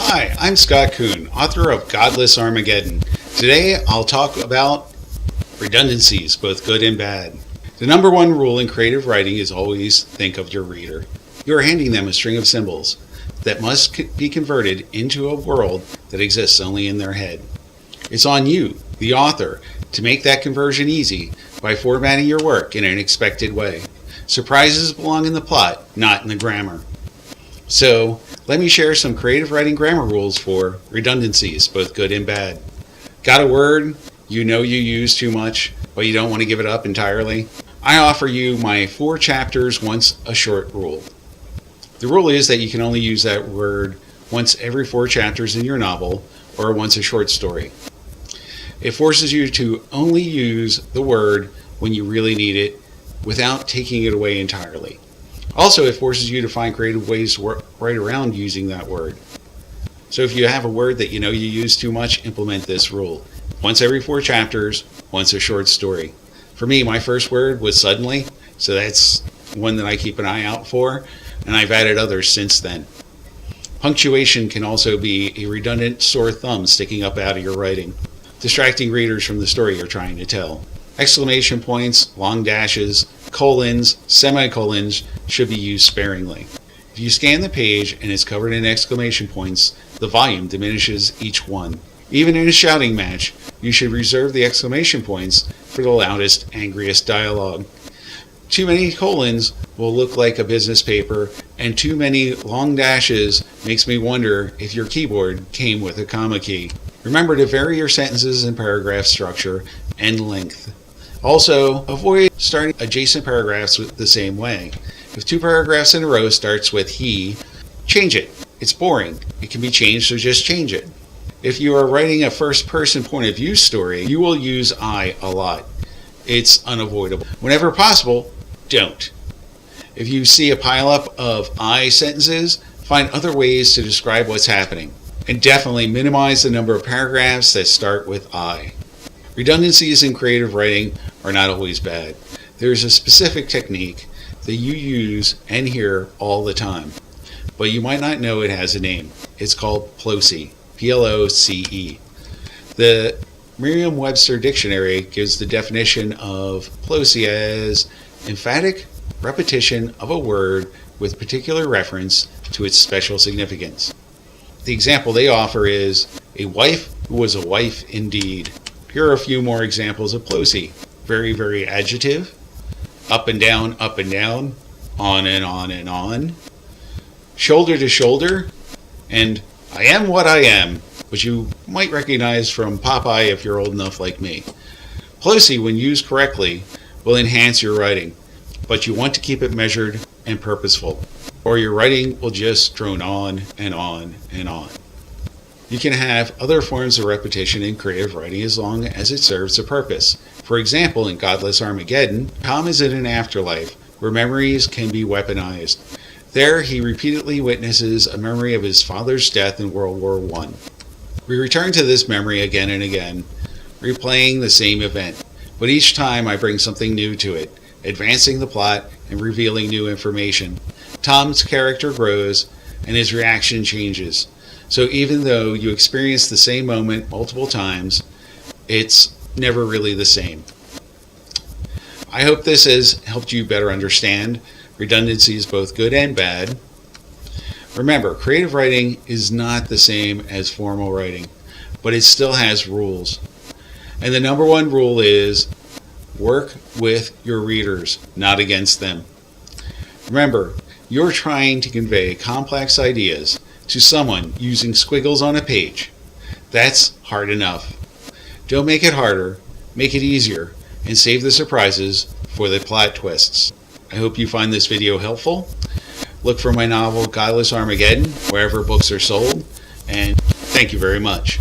Hi, I'm Scott Coon, author of Godless Armageddon. Today I'll talk about redundancies, both good and bad. The number one rule in creative writing is always think of your reader. You are handing them a string of symbols that must be converted into a world that exists only in their head. It's on you, the author, to make that conversion easy by formatting your work in an expected way. Surprises belong in the plot, not in the grammar. So, let me share some creative writing grammar rules for redundancies, both good and bad. Got a word you know you use too much, but you don't want to give it up entirely? I offer you my 4 chapters once a short rule. The rule is that you can only use that word once every 4 chapters in your novel, or once a short story. It forces you to only use the word when you really need it, without taking it away entirely. Also, it forces you to find creative ways to write around using that word. So if you have a word that you know you use too much, implement this rule. Once every 4 chapters, once a short story. For me, my first word was suddenly, so that's one that I keep an eye out for, and I've added others since then. Punctuation can also be a redundant sore thumb sticking up out of your writing, distracting readers from the story you're trying to tell. Exclamation points, long dashes, colons, semicolons should be used sparingly. If you scan the page and it's covered in exclamation points, the volume diminishes each one. Even in a shouting match, you should reserve the exclamation points for the loudest, angriest dialogue. Too many colons will look like a business paper, and too many long dashes makes me wonder if your keyboard came with a comma key. Remember to vary your sentences and paragraph structure and length. Also, avoid starting adjacent paragraphs the same way. If 2 paragraphs in a row starts with he, change it. It's boring. It can be changed, so just change it. If you are writing a first-person point of view story, you will use I a lot. It's unavoidable. Whenever possible, don't. If you see a pileup of I sentences, find other ways to describe what's happening. And definitely minimize the number of paragraphs that start with I. Redundancies in creative writing are not always bad. There is a specific technique that you use and hear all the time, but you might not know it has a name. It's called PLOCE, P-L-O-C-E. The Merriam-Webster Dictionary gives the definition of PLOCE as emphatic repetition of a word with particular reference to its special significance. The example they offer is, a wife who was a wife indeed. Here are a few more examples of PLOCE. Very, very adjective. Up and down, on and on and on. Shoulder to shoulder. And I am what I am, which you might recognize from Popeye if you're old enough like me. PLOCE, when used correctly, will enhance your writing, but you want to keep it measured and purposeful, or your writing will just drone on and on and on. You can have other forms of repetition in creative writing as long as it serves a purpose. For example, in Godless Armageddon, Thom is in an afterlife where memories can be weaponized. There, he repeatedly witnesses a memory of his father's death in World War I. We return to this memory again and again, replaying the same event, but each time I bring something new to it, advancing the plot and revealing new information. Thom's character grows and his reaction changes. So even though you experience the same moment multiple times, it's never really the same. I hope this has helped you better understand redundancies, both good and bad. Remember, creative writing is not the same as formal writing, but it still has rules. And the number one rule is work with your readers, not against them. Remember, you're trying to convey complex ideas to someone using squiggles on a page. That's hard enough. Don't make it harder, make it easier, and save the surprises for the plot twists. I hope you find this video helpful. Look for my novel Godless Armageddon wherever books are sold, and thank you very much.